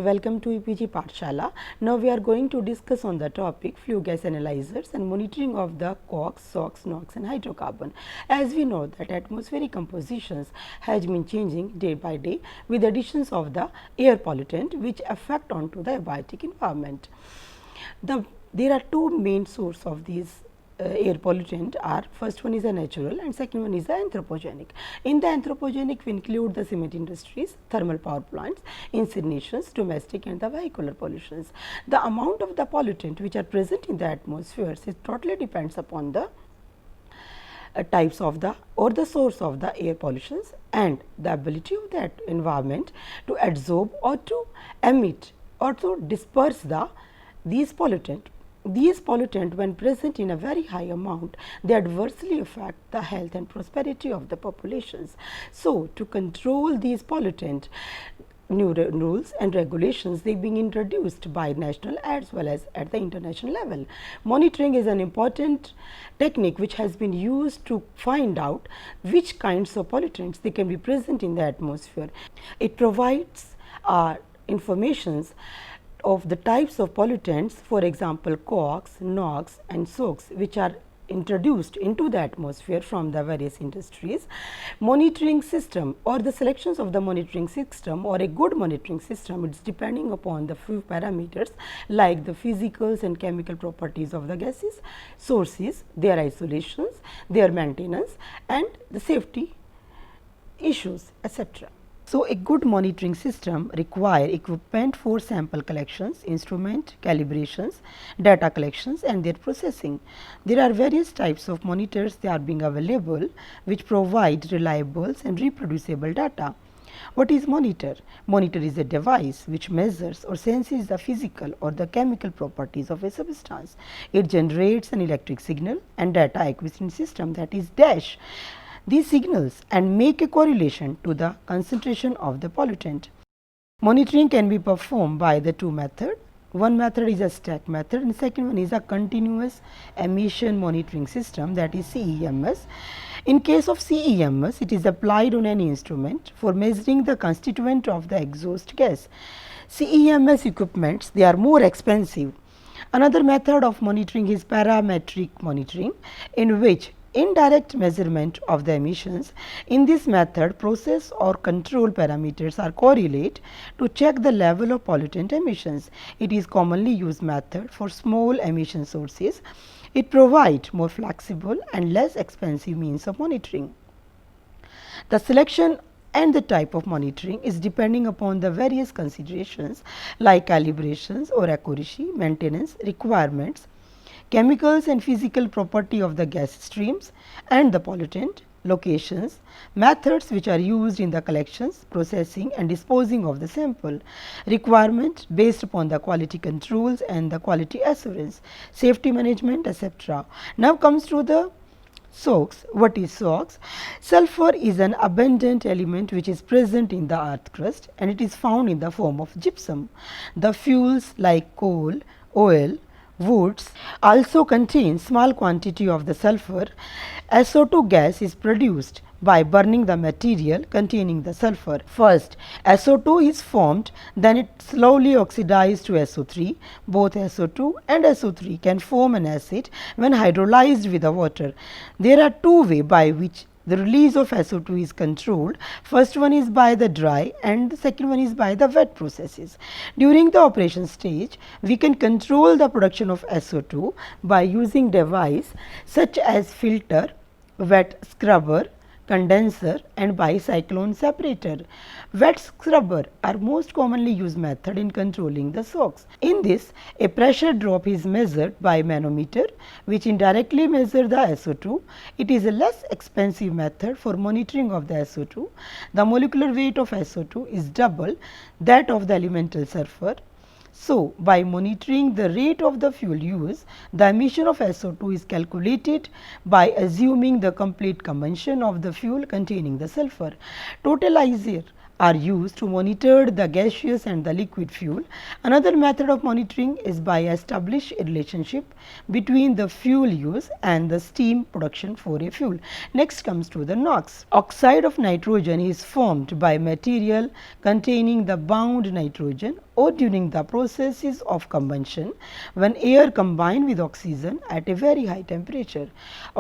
Welcome to EPG Pathshala. Now we are going to discuss on the topic flue gas analyzers and monitoring of the COX, SOx, NOx and hydrocarbon. As we know that atmospheric compositions has been changing day by day with additions of the air pollutant which affect onto the abiotic environment. There are two main sources of these air pollutant are first one is a natural and second one is the anthropogenic. In the anthropogenic we include the cement industries, thermal power plants, incinerations, domestic and the vehicular pollutions. The amount of the pollutant which are present in the atmosphere is totally depends upon the types of the or the source of the air pollutions and the ability of that environment to absorb or to emit or to disperse these pollutant. These pollutants when present in a very high amount, they adversely affect the health and prosperity of the populations. So, to control these pollutants, new rules and regulations they being introduced by national as well as at the international level. Monitoring is an important technique which has been used to find out which kinds of pollutants they can be present in the atmosphere. It provides informations of the types of pollutants, for example, COX, NOx and SOx which are introduced into the atmosphere from the various industries. Monitoring system or the selections of the monitoring system or a good monitoring system, it is depending upon the few parameters like the physicals and chemical properties of the gases, sources, their isolations, their maintenance and the safety issues, etc. So, a good monitoring system require equipment for sample collections, instrument, calibrations, data collections and their processing. There are various types of monitors that are being available which provide reliable and reproducible data. What is monitor? Monitor is a device which measures or senses the physical or the chemical properties of a substance. It generates an electric signal and data acquisition system, that is DASH, these signals and make a correlation to the concentration of the pollutant. Monitoring can be performed by the two methods. One method is a stack method and second one is a continuous emission monitoring system, that is CEMS. In case of CEMS, it is applied on any instrument for measuring the constituent of the exhaust gas. CEMS equipments, they are more expensive. Another method of monitoring is parametric monitoring, in which indirect measurement of the emissions. In this method, process or control parameters are correlate to check the level of pollutant emissions. It is commonly used method for small emission sources. It provides more flexible and less expensive means of monitoring. The selection and the type of monitoring is depending upon the various considerations like calibrations or accuracy, maintenance, requirements, chemicals and physical property of the gas streams and the pollutant, locations, methods which are used in the collections, processing and disposing of the sample, requirement based upon the quality controls and the quality assurance, safety management, etc. Now comes to the SOx. What is SOx? Sulfur is an abundant element which is present in the earth crust and it is found in the form of gypsum. The fuels like coal, oil, woods also contain small quantity of the sulfur. SO2 gas is produced by burning the material containing the sulfur. First, SO2 is formed, then it slowly oxidized to SO3. Both SO2 and SO3 can form an acid when hydrolyzed with the water. There are two ways by which the release of SO2 is controlled. First one is by the dry and the second one is by the wet processes. During the operation stage, we can control the production of SO2 by using device such as filter, wet scrubber, condenser and bicyclone separator. Wet scrubber are most commonly used method in controlling the SOx. In this, a pressure drop is measured by manometer which indirectly measure the SO2. It is a less expensive method for monitoring of the SO2. The molecular weight of SO2 is double that of the elemental sulfur. So, by monitoring the rate of the fuel use, the emission of SO2 is calculated by assuming the complete combustion of the fuel containing the sulfur. Totalizer are used to monitor the gaseous and the liquid fuel. Another method of monitoring is by establish a relationship between the fuel use and the steam production for a fuel. Next comes to the NOx. Oxide of nitrogen is formed by material containing the bound nitrogen or during the processes of combustion when air combined with oxygen at a very high temperature.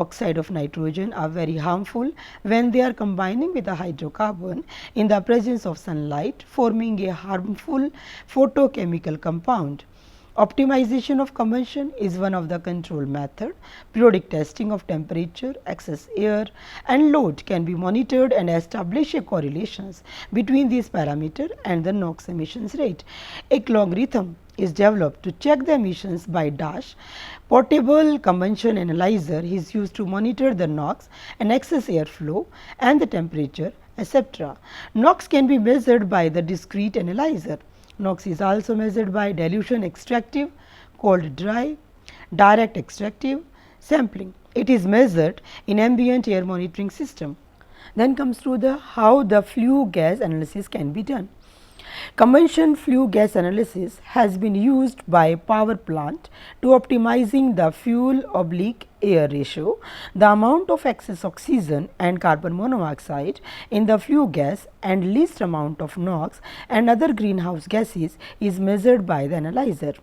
Oxide of nitrogen are very harmful when they are combining with a hydrocarbon in the presence of sunlight, forming a harmful photochemical compound. Optimization of combustion is one of the control method. Periodic testing of temperature, excess air and load can be monitored and establish a correlations between these parameters and the NOx emissions rate. A logarithm is developed to check the emissions by dash. Portable combustion analyzer is used to monitor the NOx and excess air flow and the temperature, etc. NOx can be measured by the discrete analyzer. NOx is also measured by dilution extractive, cold dry, direct extractive, sampling. It is measured in ambient air monitoring system. Then comes to the how the flue gas analysis can be done. Combustion flue gas analysis has been used by power plant to optimizing the fuel oblique air ratio. The amount of excess oxygen and carbon monoxide in the flue gas and least amount of NOx and other greenhouse gases is measured by the analyzer.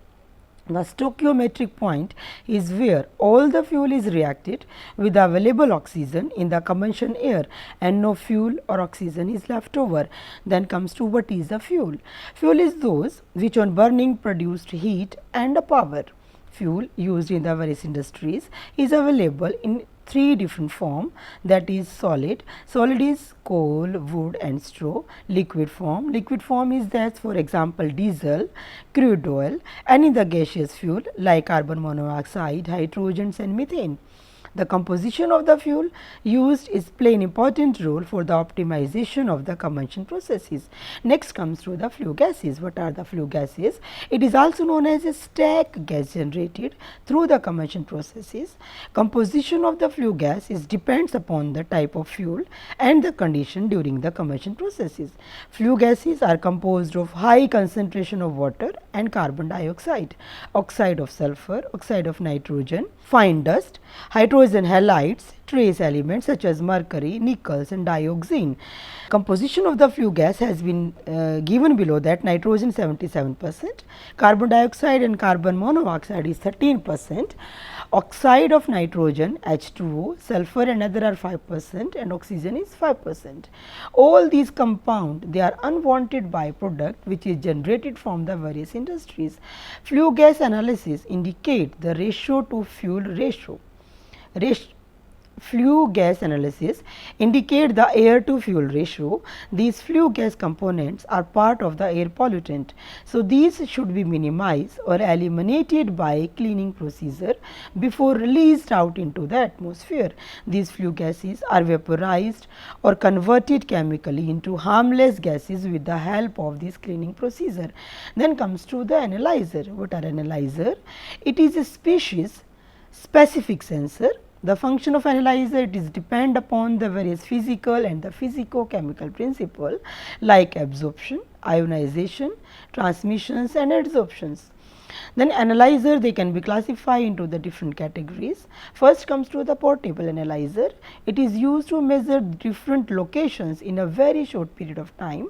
The stoichiometric point is where all the fuel is reacted with the available oxygen in the combustion air and no fuel or oxygen is left over. Then comes to what is the fuel. Fuel is those which on burning produced heat and power. Fuel used in the various industries is available in three different form, that is solid. Solid is coal, wood and straw. Liquid form is that, for example, diesel, crude oil, and in the gaseous fuel like carbon monoxide, hydrogens and methane. The composition of the fuel used is play an important role for the optimization of the combustion processes. Next comes to the flue gases. What are the flue gases? It is also known as a stack gas generated through the combustion processes. Composition of the flue gas is depends upon the type of fuel and the condition during the combustion processes. Flue gases are composed of high concentration of water and carbon dioxide, oxide of sulfur, oxide of nitrogen, fine dust, hydrogen halides, trace elements such as mercury, nickels and dioxin. Composition of the flue gas has been given below, that nitrogen 77%, carbon dioxide and carbon monoxide is 13%, oxide of nitrogen H2O, sulfur and other are 5% and oxygen is 5%. All these compound, they are unwanted byproduct which is generated from the various industries. Flue gas analysis indicate the ratio to fuel ratio. Flue gas analysis indicate the air to fuel ratio. These flue gas components are part of the air pollutant. So, these should be minimized or eliminated by cleaning procedure before released out into the atmosphere. These flue gases are vaporized or converted chemically into harmless gases with the help of this cleaning procedure. Then comes to the analyzer. What are analyzer? It is a specific sensor. The function of analyzer, it is depend upon the various physical and the physico-chemical principle like absorption, ionization, transmissions and adsorptions. Then analyzer, they can be classified into the different categories. First comes to the portable analyzer. It is used to measure different locations in a very short period of time.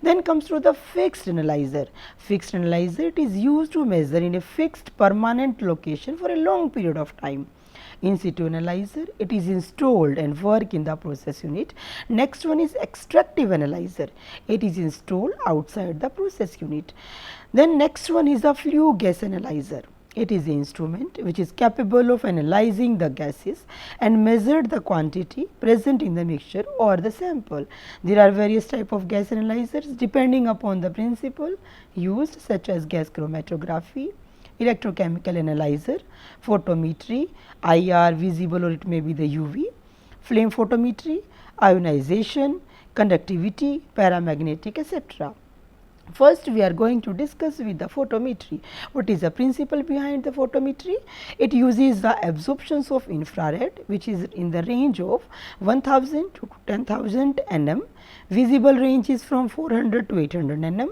Then comes to the fixed analyzer. Fixed analyzer, it is used to measure in a fixed permanent location for a long period of time. In situ analyzer, it is installed and work in the process unit. Next one is extractive analyzer. It is installed outside the process unit. Then next one is the flue gas analyzer. It is the instrument which is capable of analyzing the gases and measure the quantity present in the mixture or the sample. There are various type of gas analyzers depending upon the principle used, such as gas chromatography, electrochemical analyzer, photometry, IR, visible or it may be the UV, flame photometry, ionization, conductivity, paramagnetic, etc. First, we are going to discuss with the photometry. What is the principle behind the photometry? It uses the absorptions of infrared, which is in the range of 1000 to 10,000 nm. Visible range is from 400 to 800 nm.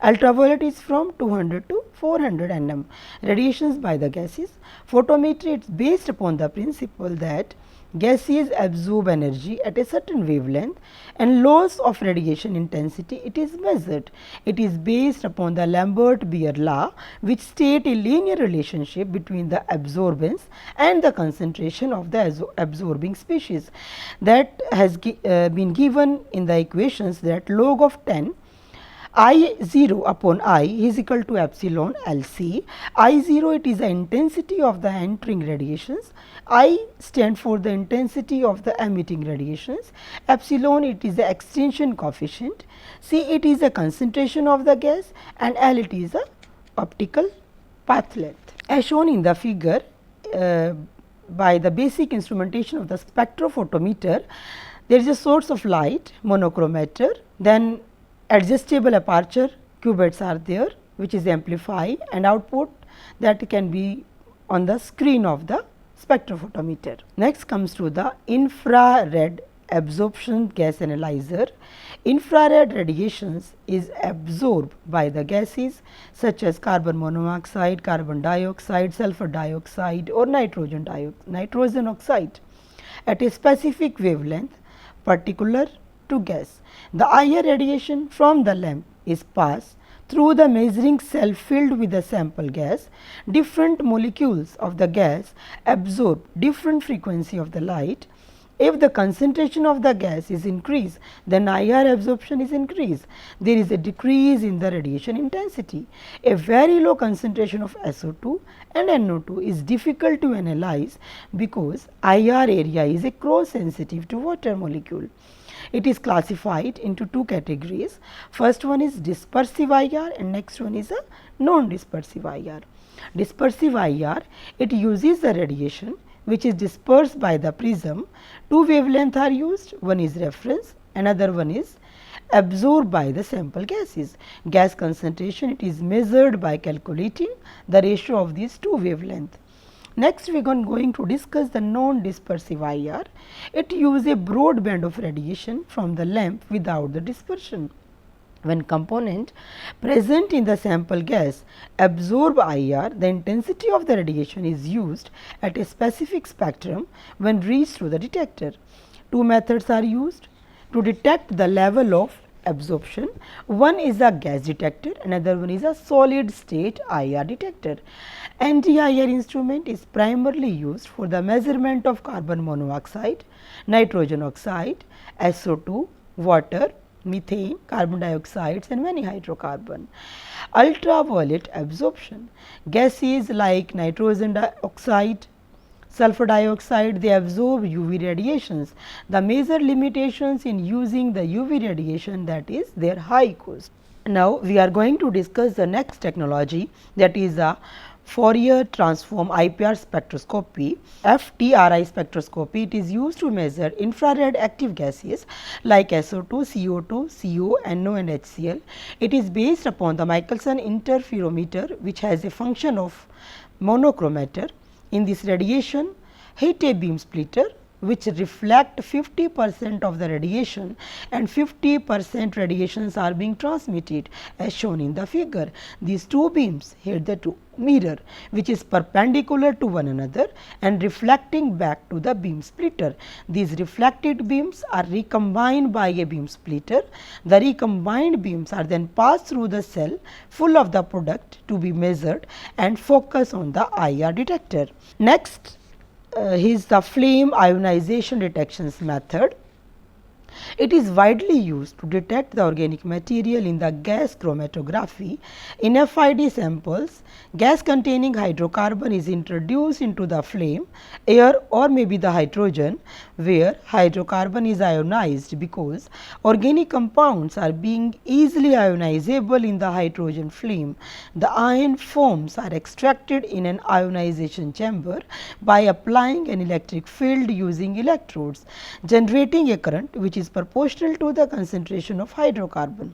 Ultraviolet is from 200 to 400 nm. Radiations by the gases. Photometry, it is based upon the principle that Gases absorb energy at a certain wavelength and loss of radiation intensity it is measured. It is based upon the Lambert-Beer law, which state a linear relationship between the absorbance and the concentration of the absorbing species. That has been given in the equations that log of 10 I 0 upon I is equal to epsilon L C. I 0 it is the intensity of the entering radiations, I stand for the intensity of the emitting radiations, epsilon it is the extinction coefficient, C it is the concentration of the gas, and L it is the optical path length. As shown in the figure, by the basic instrumentation of the spectrophotometer, there is a source of light, monochromator, then adjustable aperture cuvettes are there, which is amplified, and output that can be on the screen of the spectrophotometer. Next comes to the infrared absorption gas analyzer. Infrared radiations is absorbed by the gases such as carbon monoxide, carbon dioxide, sulfur dioxide, or nitrogen oxide at a specific wavelength particular to gas. The IR radiation from the lamp is passed through the measuring cell filled with the sample gas. Different molecules of the gas absorb different frequency of the light. If the concentration of the gas is increased, then IR absorption is increased. There is a decrease in the radiation intensity. A very low concentration of SO2 and NO2 is difficult to analyze because IR area is a cross sensitive to water molecule. It is classified into two categories. First one is dispersive IR and next one is a non-dispersive IR. Dispersive IR, it uses the radiation which is dispersed by the prism. Two wavelengths are used, one is reference, another one is absorbed by the sample gases. Gas concentration, it is measured by calculating the ratio of these two wavelengths. Next, we are going to discuss the non-dispersive IR. It uses a broad band of radiation from the lamp without the dispersion. When component present in the sample gas absorb IR, the intensity of the radiation is used at a specific spectrum when reached through the detector. Two methods are used to detect the level of absorption. One is a gas detector, another one is a solid state IR detector. NDIR instrument is primarily used for the measurement of carbon monoxide, nitrogen oxide, SO2, water, methane, carbon dioxide and many hydrocarbon. Ultraviolet absorption, gases like nitrogen oxide, sulfur dioxide, they absorb UV radiations. The major limitations in using the UV radiation, that is their high cost. Now, we are going to discuss the next technology, that is the Fourier transform IPR spectroscopy. FTRI spectroscopy, it is used to measure infrared active gases like SO2, CO2, CO, NO and HCl. It is based upon the Michelson interferometer, which has a function of monochromator. In this radiation, hit a beam splitter which reflect 50% of the radiation and 50% radiations are being transmitted as shown in the figure. These two beams hit the two mirror which is perpendicular to one another and reflecting back to the beam splitter. These reflected beams are recombined by a beam splitter. The recombined beams are then passed through the cell full of the product to be measured and focus on the IR detector. Next, is the flame ionization detections method. It is widely used to detect the organic material in the gas chromatography. In FID samples, gas containing hydrocarbon is introduced into the flame, air or maybe the hydrogen, where hydrocarbon is ionized because organic compounds are being easily ionizable in the hydrogen flame. The ion forms are extracted in an ionization chamber by applying an electric field using electrodes, generating a current which is proportional to the concentration of hydrocarbon.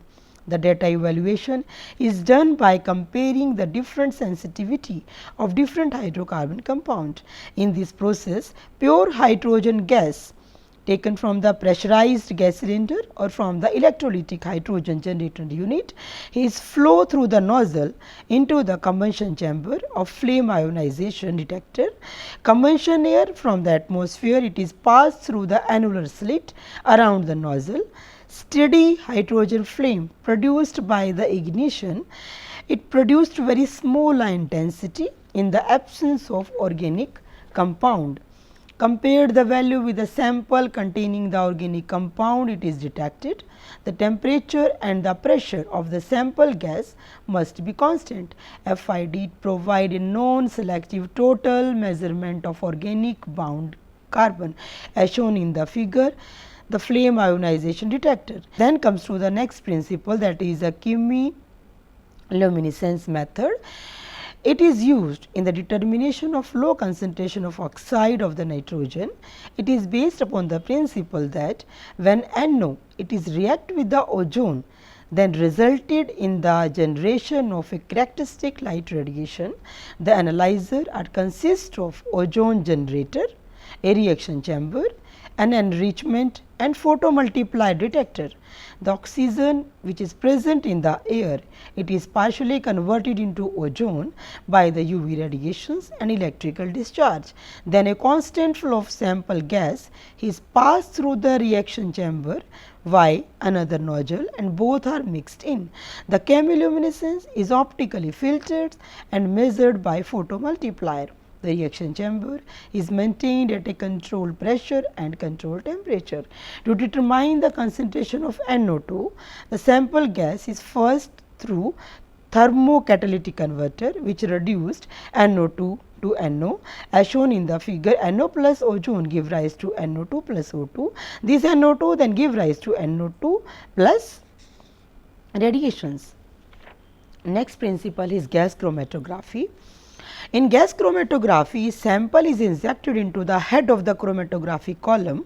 The data evaluation is done by comparing the different sensitivity of different hydrocarbon compound. In this process, pure hydrogen gas taken from the pressurized gas cylinder or from the electrolytic hydrogen generator unit is flow through the nozzle into the combustion chamber of flame ionization detector. Combustion air from the atmosphere, it is passed through the annular slit around the nozzle. Steady hydrogen flame produced by the ignition, it produced very small intensity in the absence of organic compound. Compared the value with the sample containing the organic compound, it is detected. The temperature and the pressure of the sample gas must be constant. FID provide a non-selective total measurement of organic bound carbon as shown in the figure, the flame ionization detector. Then comes to the next principle, that is a chemiluminescence method. It is used in the determination of low concentration of oxide of the nitrogen. It is based upon the principle that when NO it is react with the ozone, then resulted in the generation of a characteristic light radiation. The analyzer consists of ozone generator, a reaction chamber, an enrichment and photomultiplier detector. The oxygen which is present in the air, it is partially converted into ozone by the UV radiations and electrical discharge. Then a constant flow of sample gas is passed through the reaction chamber by another nozzle and both are mixed in. The chemiluminescence is optically filtered and measured by photomultiplier. The reaction chamber is maintained at a controlled pressure and controlled temperature. To determine the concentration of NO2, the sample gas is first through thermocatalytic converter, which reduced NO2 to NO as shown in the figure. NO plus ozone give rise to NO2 plus O2. This NO2 then give rise to NO2 plus radiations. Next principle is gas chromatography. In gas chromatography, sample is injected into the head of the chromatography column,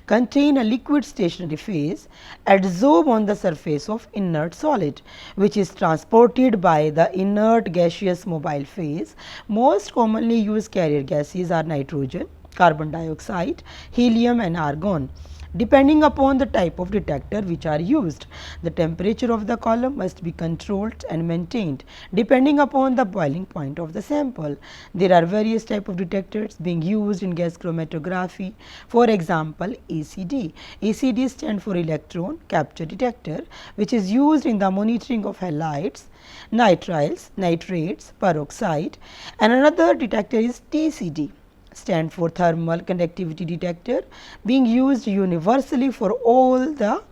contain a liquid stationary phase, adsorb on the surface of inert solid, which is transported by the inert gaseous mobile phase. Most commonly used carrier gases are nitrogen, carbon dioxide, helium and argon. Depending upon the type of detector which are used, the temperature of the column must be controlled and maintained depending upon the boiling point of the sample. There are various type of detectors being used in gas chromatography. For example, ECD. ECD stands for electron capture detector, which is used in the monitoring of halides, nitriles, nitrates, peroxide, and another detector is TCD, stand for thermal conductivity detector, being used universally for all the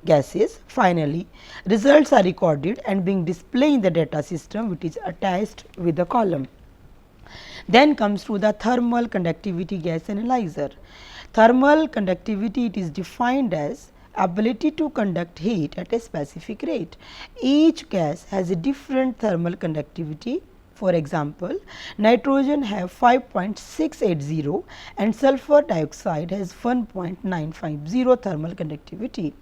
gases. Finally, results are recorded and being displayed in the data system which is attached with the column. Then comes to the thermal conductivity gas analyzer. Thermal conductivity, it is defined as ability to conduct heat at a specific rate. Each gas has a different thermal conductivity. For example, nitrogen have 5.680 and sulfur dioxide has 1.950 thermal conductivity.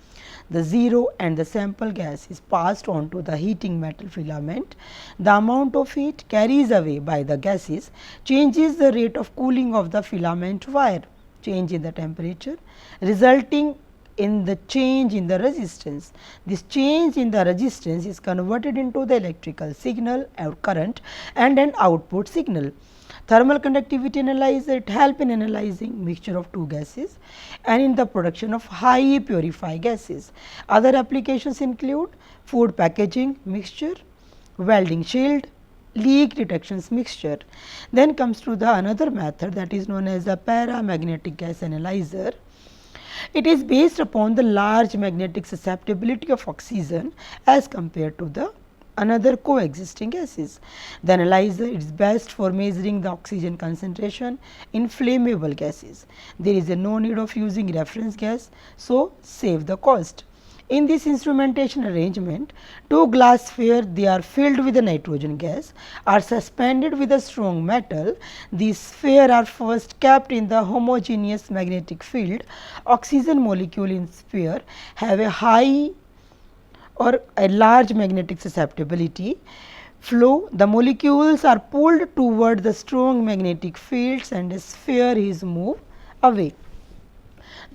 The 0 and the sample gas is passed on to the heating metal filament. The amount of heat carries away by the gases changes the rate of cooling of the filament wire, change in the temperature resulting in the change in the resistance. This change in the resistance is converted into the electrical signal or current and an output signal. Thermal conductivity analyzer, it help in analyzing mixture of two gases and in the production of high purified gases. Other applications include food packaging mixture, welding shield, leak detections mixture. Then comes to the another method, that is known as a paramagnetic gas analyzer. It is based upon the large magnetic susceptibility of oxygen as compared to the another coexisting gases. The analyzer is best for measuring the oxygen concentration in flammable gases. There is no need of using reference gas, so save the cost. In this instrumentation arrangement, two glass spheres, they are filled with the nitrogen gas, are suspended with a strong metal. These spheres are first kept in the homogeneous magnetic field. Oxygen molecule in sphere have a high or a large magnetic susceptibility. Flow, the molecules are pulled toward the strong magnetic fields and a sphere is moved away.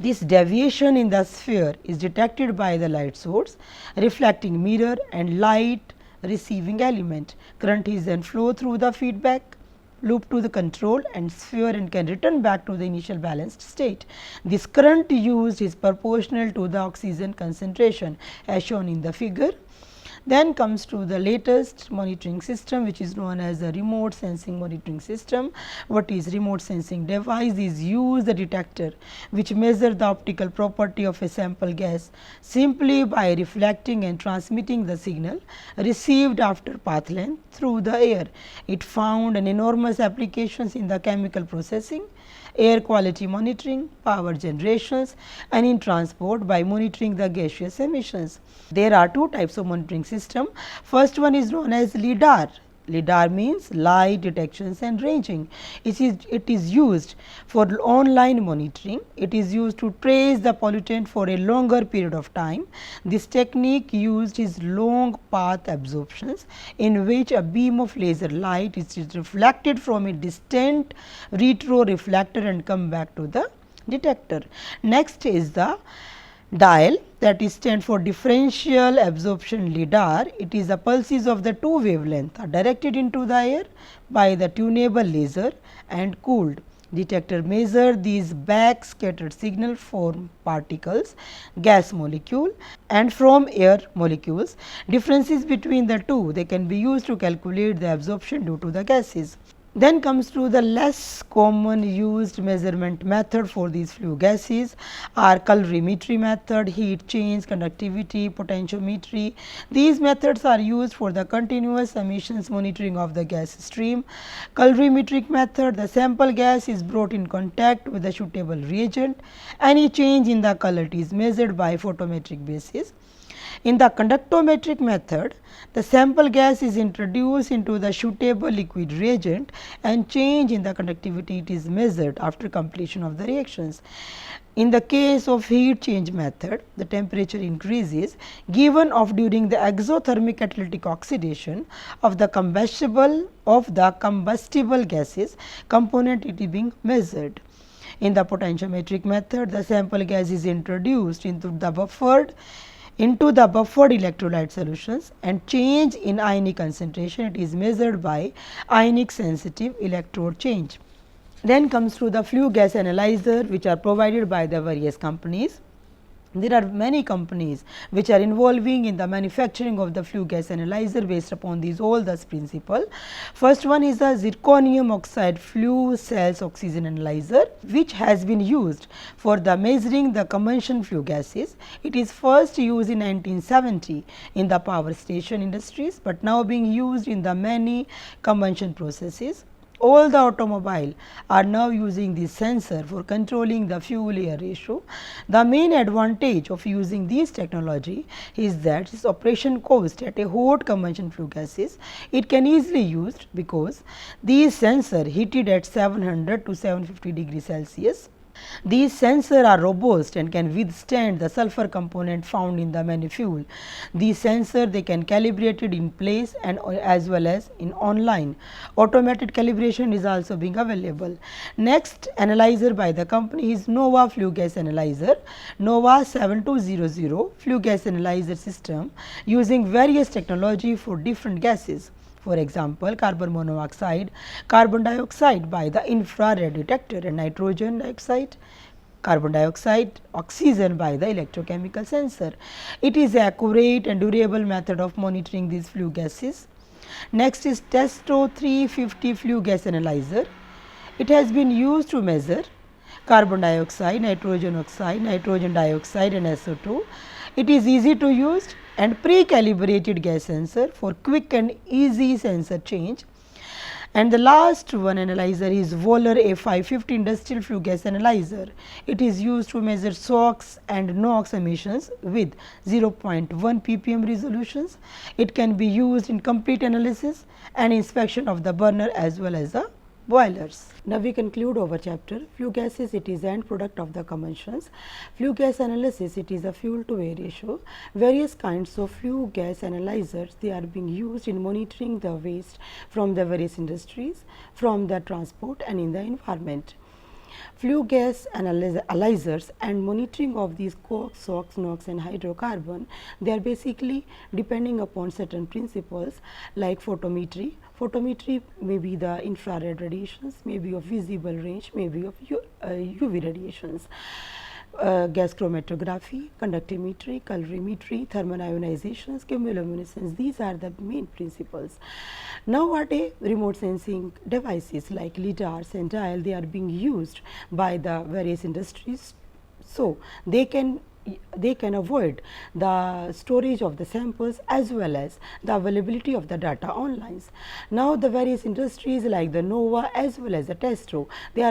This deviation in the sphere is detected by the light source, reflecting mirror and light receiving element. Current is then flow through the feedback loop to the control and sphere and can return back to the initial balanced state. This current used is proportional to the oxygen concentration as shown in the figure. Then comes to the latest monitoring system, which is known as the remote sensing monitoring system. What is remote sensing device? Is use the detector which measure the optical property of a sample gas simply by reflecting and transmitting the signal received after path length through the air. It found an enormous applications in the chemical processing, air quality monitoring, power generations and in transport by monitoring the gaseous emissions. There are two types of monitoring system. First one is known as LIDAR. LIDAR means light detections and ranging. It is used for online monitoring. It is used to trace the pollutant for a longer period of time. This technique used is long path absorptions, in which a beam of laser light is reflected from a distant retro reflector and come back to the detector. Next is the dial, that is stand for differential absorption LIDAR. It is the pulses of the two wavelength are directed into the air by the tunable laser and cooled. Detector measure these back scattered signal from particles, gas molecule and from air molecules. Differences between the two, they can be used to calculate the absorption due to the gases. Then comes to the less common used measurement method for these flue gases are colorimetry method, heat change, conductivity, potentiometry. These methods are used for the continuous emissions monitoring of the gas stream. Colorimetric method, the sample gas is brought in contact with the suitable reagent. Any change in the color is measured by photometric basis. In the conductometric method, the sample gas is introduced into the suitable liquid reagent and change in the conductivity it is measured after completion of the reactions. In the case of heat change method, the temperature increases given off during the exothermic catalytic oxidation of the combustible gases component it is being measured. In the potentiometric method, the sample gas is introduced into the buffered electrolyte solutions and change in ionic concentration it is measured by ionic sensitive electrode change. Then comes to the flue gas analyzer, which are provided by the various companies. There are many companies which are involving in the manufacturing of the flue gas analyzer based upon these all this principle. First one is the zirconium oxide flue cells oxygen analyzer, which has been used for the measuring the combustion flue gases. It is first used in 1970 in the power station industries, but now being used in the many combustion processes. All the automobile are now using this sensor for controlling the fuel air ratio. The main advantage of using this technology is that its operation cost at a hot combustion flue gases, it can easily used because these sensor heated at 700 to 750 degrees Celsius. These sensors are robust and can withstand the sulfur component found in the many fuel. These sensors they can calibrate it in place and as well as in online. Automated calibration is also being available. Next analyzer by the company is Nova flue gas analyzer. Nova 7200 flue gas analyzer system using various technology for different gases. For example, carbon monoxide, carbon dioxide by the infrared detector and nitrogen dioxide, carbon dioxide, oxygen by the electrochemical sensor. It is an accurate and durable method of monitoring these flue gases. Next is Testo 350 flue gas analyzer. It has been used to measure carbon dioxide, nitrogen oxide, nitrogen dioxide and SO2. It is easy to use and pre-calibrated gas sensor for quick and easy sensor change. And the last one analyzer is Wohler A550 industrial flue gas analyzer. It is used to measure SOx and NOx emissions with 0.1 ppm resolutions. It can be used in complete analysis and inspection of the burner as well as the boilers. Now we conclude our chapter. Flue gases, it is end product of the combustions. Flue gas analysis, it is a fuel to air ratio. Various kinds of flue gas analyzers, they are being used in monitoring the waste from the various industries, from the transport and in the environment. Flue gas analyzers and monitoring of these coke, SOx, NOx and hydrocarbon, they are basically depending upon certain principles like photometry. Photometry may be the infrared radiations, may be of visible range, may be of UV radiations. Gas chromatography, conductimetry, colorimetry, thermal ionizations, chemiluminescence, these are the main principles. Nowadays, remote sensing devices like lidars and dial, they are being used by the various industries, so they can avoid the storage of the samples as well as the availability of the data online. Now, the various industries like the Nova as well as the Testro, they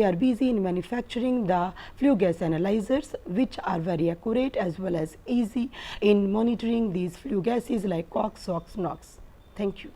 are busy in manufacturing the flue gas analyzers, which are very accurate as well as easy in monitoring these flue gases like coke, SOx, NOx. Thank you.